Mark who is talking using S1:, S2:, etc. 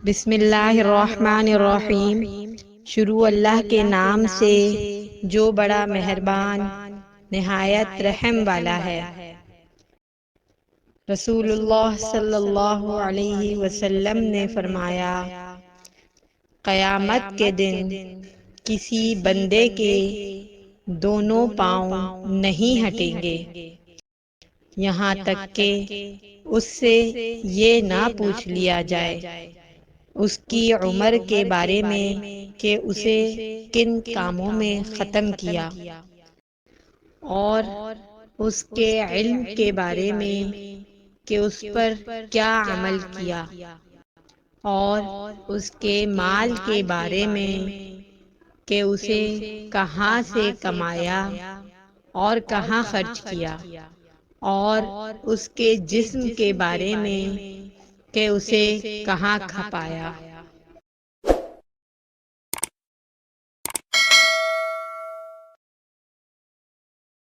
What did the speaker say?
S1: بسم اللہ الرحمن الرحیم۔ شروع اللہ کے نام سے جو بڑا مہربان نہایت رحم والا ہے۔ رسول اللہ صلی اللہ علیہ وسلم نے فرمایا، قیامت کے دن کسی بندے کے دونوں پاؤں نہیں ہٹیں گے یہاں تک کہ اس سے یہ نہ پوچھ لیا جائے اس کی عمر کے بارے میں کہ اسے کن کاموں میں ختم کیا، اور اس کے علم کے بارے میں کہ اس پر کیا عمل کیا، اور اس کے مال کے بارے میں کہ اسے کہاں سے کمایا اور کہاں خرچ کیا، اور اس کے جسم کے بارے میں کہ اسے کہاں کھپایا۔